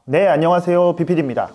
네, 안녕하세요. BPD입니다.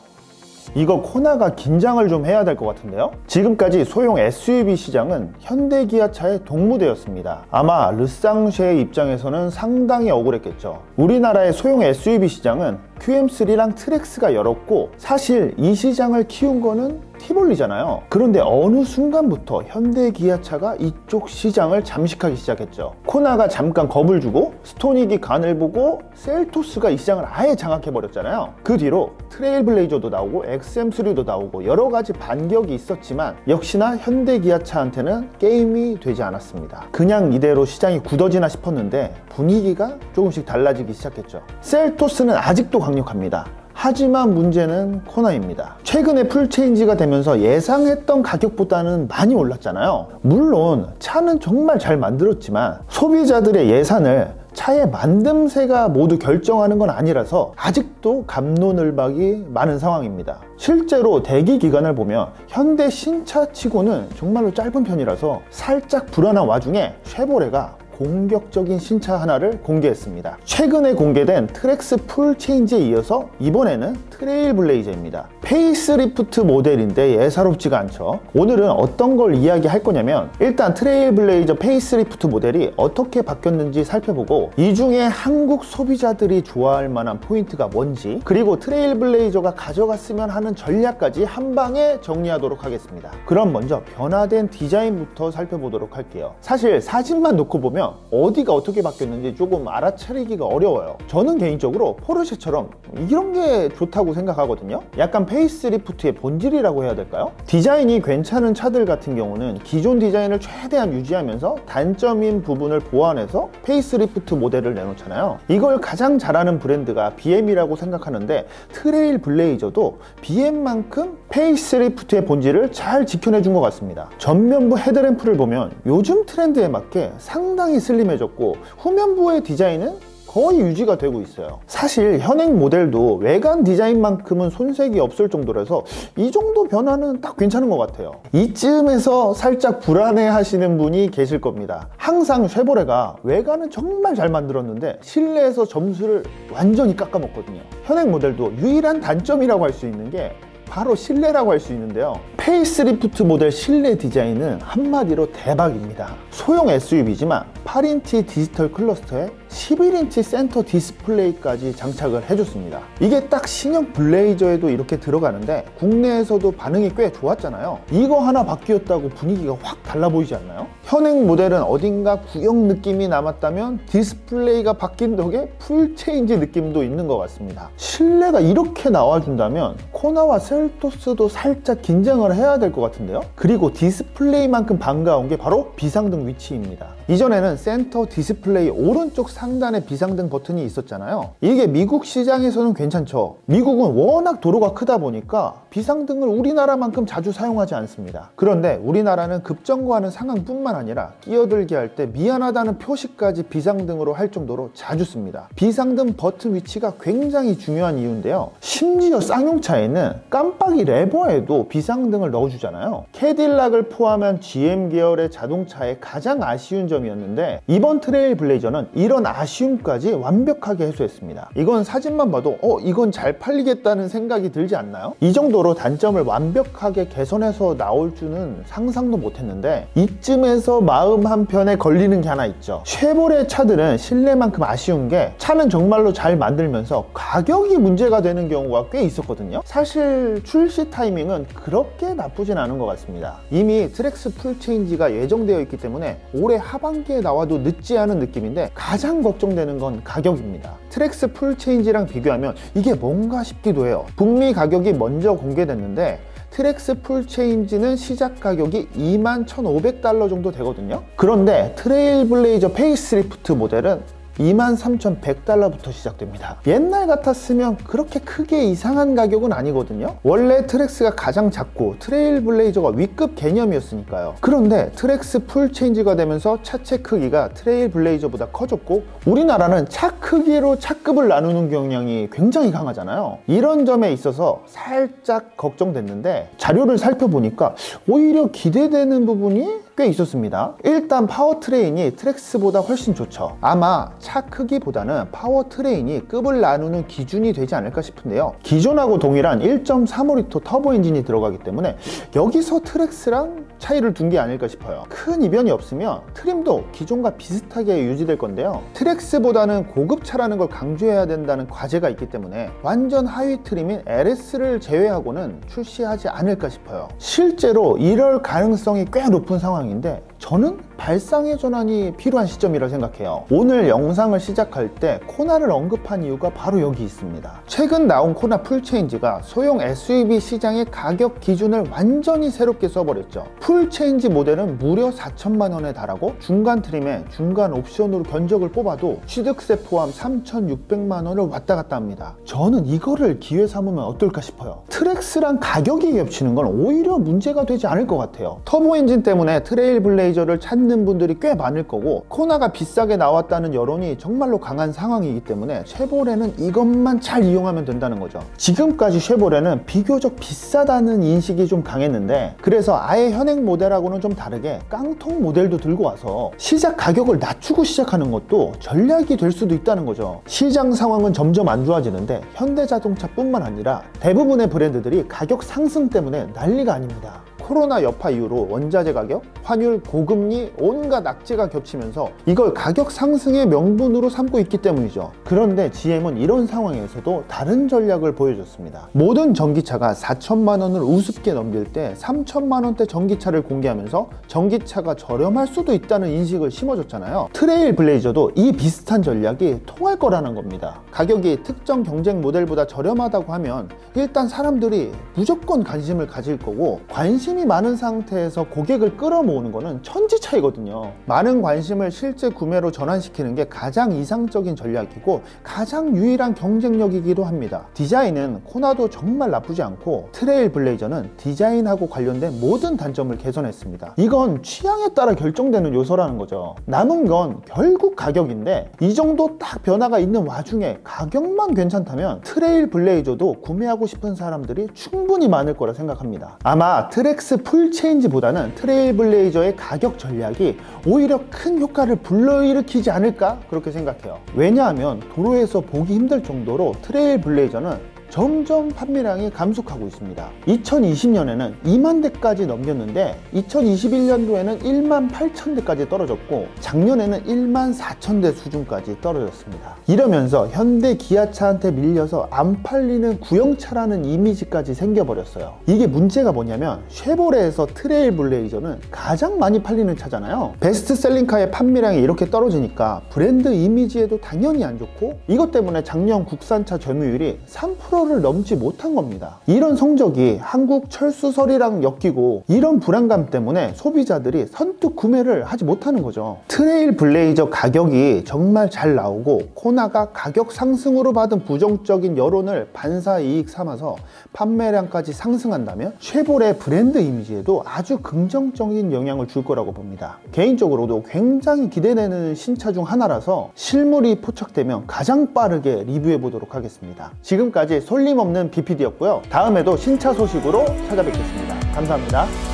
이거 코나가 긴장을 좀 해야 될 것 같은데요. 지금까지 소형 SUV 시장은 현대기아차의 동무대였습니다. 아마 르쌍쉐의 입장에서는 상당히 억울했겠죠. 우리나라의 소형 SUV 시장은 QM3랑 트랙스가 열었고, 사실 이 시장을 키운 거는 티볼리잖아요. 그런데 어느 순간부터 현대기아차가 이쪽 시장을 잠식하기 시작했죠. 코나가 잠깐 겁을 주고 스토닉이 간을 보고 셀토스가 이 시장을 아예 장악해버렸잖아요. 그 뒤로 트레일블레이저도 나오고 XM3도 나오고 여러 가지 반격이 있었지만 역시나 현대기아차한테는 게임이 되지 않았습니다. 그냥 이대로 시장이 굳어지나 싶었는데 분위기가 조금씩 달라지기 시작했죠. 셀토스는 아직도 강력합니다. 하지만 문제는 코나입니다. 최근에 풀체인지가 되면서 예상했던 가격보다는 많이 올랐잖아요. 물론 차는 정말 잘 만들었지만 소비자들의 예산을 차의 만듦새가 모두 결정하는 건 아니라서 아직도 갑론을박이 많은 상황입니다. 실제로 대기 기간을 보면 현대 신차치고는 정말로 짧은 편이라서 살짝 불안한 와중에 쉐보레가 공격적인 신차 하나를 공개했습니다. 최근에 공개된 트랙스 풀체인지에 이어서 이번에는 트레일블레이저입니다. 페이스리프트 모델인데 예사롭지가 않죠. 오늘은 어떤 걸 이야기할 거냐면, 일단 트레일블레이저 페이스리프트 모델이 어떻게 바뀌었는지 살펴보고, 이 중에 한국 소비자들이 좋아할 만한 포인트가 뭔지, 그리고 트레일블레이저가 가져갔으면 하는 전략까지 한 방에 정리하도록 하겠습니다. 그럼 먼저 변화된 디자인부터 살펴보도록 할게요. 사실 사진만 놓고 보면 어디가 어떻게 바뀌었는지 조금 알아차리기가 어려워요. 저는 개인적으로 포르쉐처럼 이런 게 좋다고 생각하거든요. 약간 페이스리프트의 본질이라고 해야 될까요? 디자인이 괜찮은 차들 같은 경우는 기존 디자인을 최대한 유지하면서 단점인 부분을 보완해서 페이스리프트 모델을 내놓잖아요. 이걸 가장 잘하는 브랜드가 BM이라고 생각하는데, 트레일블레이저도 BM만큼 페이스리프트의 본질을 잘 지켜내준 것 같습니다. 전면부 헤드램프를 보면 요즘 트렌드에 맞게 상당히 슬림해졌고, 후면부의 디자인은 거의 유지가 되고 있어요. 사실 현행 모델도 외관 디자인만큼은 손색이 없을 정도라서 이 정도 변화는 딱 괜찮은 것 같아요. 이쯤에서 살짝 불안해 하시는 분이 계실 겁니다. 항상 쉐보레가 외관은 정말 잘 만들었는데 실내에서 점수를 완전히 깎아먹거든요. 현행 모델도 유일한 단점이라고 할 수 있는 게 바로 실내라고 할 수 있는데요. 페이스리프트 모델 실내 디자인은 한마디로 대박입니다. 소형 SUV지만 8인치 디지털 클러스터에 11인치 센터 디스플레이까지 장착을 해줬습니다. 이게 딱 신형 블레이저에도 이렇게 들어가는데 국내에서도 반응이 꽤 좋았잖아요. 이거 하나 바뀌었다고 분위기가 확 달라 보이지 않나요? 현행 모델은 어딘가 구형 느낌이 남았다면 디스플레이가 바뀐 덕에 풀체인지 느낌도 있는 것 같습니다. 실내가 이렇게 나와준다면 코나와 셀토스도 살짝 긴장을 해야 될 것 같은데요. 그리고 디스플레이만큼 반가운 게 바로 비상등 위치입니다. 이전에는 센터 디스플레이 오른쪽 상단에 비상등 버튼이 있었잖아요. 이게 미국 시장에서는 괜찮죠. 미국은 워낙 도로가 크다 보니까 비상등을 우리나라만큼 자주 사용하지 않습니다. 그런데 우리나라는 급정거하는 상황뿐만 아니라 끼어들게 할 때 미안하다는 표시까지 비상등으로 할 정도로 자주 씁니다. 비상등 버튼 위치가 굉장히 중요한 이유인데요. 심지어 쌍용차에는 깜빡이 레버에도 비상등을 넣어주잖아요. 캐딜락을 포함한 GM 계열의 자동차의 가장 아쉬운 점이었는데, 이번 트레일블레이저는 이런 아쉬움까지 완벽하게 해소했습니다. 이건 사진만 봐도 이건 잘 팔리겠다는 생각이 들지 않나요? 이 정도로 단점을 완벽하게 개선해서 나올 줄은 상상도 못했는데, 이쯤에서 마음 한편에 걸리는 게 하나 있죠. 쉐보레 차들은 실내만큼 아쉬운 게 차는 정말로 잘 만들면서 가격이 문제가 되는 경우가 꽤 있었거든요. 사실 출시 타이밍은 그렇게 나쁘진 않은 것 같습니다. 이미 트랙스 풀체인지가 예정되어 있기 때문에 올해 하반기에 나와도 늦지 않은 느낌인데, 가장 걱정되는 건 가격입니다. 트랙스 풀체인지랑 비교하면 이게 뭔가 싶기도 해요. 북미 가격이 먼저 공개됐는데 트랙스 풀체인지는 시작 가격이 21,500달러 정도 되거든요. 그런데 트레일블레이저 페이스리프트 모델은 23,100달러부터 시작됩니다. 옛날 같았으면 그렇게 크게 이상한 가격은 아니거든요. 원래 트랙스가 가장 작고 트레일블레이저가 위급 개념이었으니까요. 그런데 트랙스 풀체인지가 되면서 차체 크기가 트레일블레이저보다 커졌고, 우리나라는 차 크기로 차급을 나누는 경향이 굉장히 강하잖아요. 이런 점에 있어서 살짝 걱정됐는데, 자료를 살펴보니까 오히려 기대되는 부분이 꽤 있었습니다. 일단 파워트레인이 트랙스보다 훨씬 좋죠. 아마 차 크기보다는 파워트레인이 급을 나누는 기준이 되지 않을까 싶은데요. 기존하고 동일한 1.35L 터보 엔진이 들어가기 때문에 여기서 트랙스랑 차이를 둔 게 아닐까 싶어요. 큰 이변이 없으면 트림도 기존과 비슷하게 유지될 건데요. 트랙스보다는 고급차라는 걸 강조해야 된다는 과제가 있기 때문에 완전 하위 트림인 LS를 제외하고는 출시하지 않을까 싶어요. 실제로 이럴 가능성이 꽤 높은 상황인데 저는 발상의 전환이 필요한 시점이라 생각해요. 오늘 영상을 시작할 때 코나를 언급한 이유가 바로 여기 있습니다. 최근 나온 코나 풀체인지가 소형 SUV 시장의 가격 기준을 완전히 새롭게 써버렸죠. 풀체인지 모델은 무려 4천만 원에 달하고 중간 트림에 중간 옵션으로 견적을 뽑아도 취득세 포함 3,600만 원을 왔다 갔다 합니다. 저는 이거를 기회 삼으면 어떨까 싶어요. 트랙스랑 가격이 겹치는 건 오히려 문제가 되지 않을 것 같아요. 터보 엔진 때문에 트레일블레이저를 찾는 분들이 꽤 많을 거고 코나가 비싸게 나왔다는 여론이 정말로 강한 상황이기 때문에 쉐보레는 이것만 잘 이용하면 된다는 거죠. 지금까지 쉐보레는 비교적 비싸다는 인식이 좀 강했는데 그래서 아예 현행 모델하고는 좀 다르게 깡통 모델도 들고 와서 시작 가격을 낮추고 시작하는 것도 전략이 될 수도 있다는 거죠. 시장 상황은 점점 안 좋아지는데 현대자동차뿐만 아니라 대부분의 브랜드들이 가격 상승 때문에 난리가 아닙니다. 코로나 여파 이후로 원자재 가격, 환율, 고금리, 온갖 악재가 겹치면서 이걸 가격 상승의 명분으로 삼고 있기 때문이죠. 그런데 GM은 이런 상황에서도 다른 전략을 보여줬습니다. 모든 전기차가 4천만 원을 우습게 넘길 때 3천만 원대 전기차를 공개하면서 전기차가 저렴할 수도 있다는 인식을 심어줬잖아요. 트레일 블레이저도 이 비슷한 전략이 통할 거라는 겁니다. 가격이 특정 경쟁 모델보다 저렴하다고 하면 일단 사람들이 무조건 관심을 가질 거고 관심이 많은 상태에서 고객을 끌어모으는 거는 천지차이거든요. 많은 관심을 실제 구매로 전환시키는 게 가장 이상적인 전략이고 가장 유일한 경쟁력이기도 합니다. 디자인은 코나도 정말 나쁘지 않고 트레일 블레이저는 디자인하고 관련된 모든 단점을 개선했습니다. 이건 취향에 따라 결정되는 요소라는 거죠. 남은 건 결국 가격인데 이 정도 딱 변화가 있는 와중에 가격만 괜찮다면 트레일 블레이저도 구매하고 싶은 사람들이 충분히 많을 거라 생각합니다. 아마 트랙스 풀체인지보다는 트레일 블레이저의 가격 전략이 오히려 큰 효과를 불러일으키지 않을까 그렇게 생각해요. 왜냐하면 도로에서 보기 힘들 정도로 트레일 블레이저는 점점 판매량이 감속하고 있습니다. 2020년에는 2만 대까지 넘겼는데 2021년도에는 1만 8천 대까지 떨어졌고 작년에는 1만 4천 대 수준까지 떨어졌습니다. 이러면서 현대 기아차한테 밀려서 안 팔리는 구형차라는 이미지까지 생겨버렸어요. 이게 문제가 뭐냐면 쉐보레에서 트레일 블레이저는 가장 많이 팔리는 차잖아요. 베스트셀링카의 판매량이 이렇게 떨어지니까 브랜드 이미지에도 당연히 안 좋고 이것 때문에 작년 국산차 점유율이 3%를 넘지 못한 겁니다. 이런 성적이 한국 철수설이랑 엮이고 이런 불안감 때문에 소비자들이 선뜻 구매를 하지 못하는 거죠. 트레일 블레이저 가격이 정말 잘 나오고 코나가 가격 상승으로 받은 부정적인 여론을 반사이익 삼아서 판매량까지 상승한다면 쉐보레 브랜드 이미지에도 아주 긍정적인 영향을 줄 거라고 봅니다. 개인적으로도 굉장히 기대되는 신차 중 하나라서 실물이 포착되면 가장 빠르게 리뷰해 보도록 하겠습니다. 지금까지 솔림없는 BPD였고요. 다음에도 신차 소식으로 찾아뵙겠습니다. 감사합니다.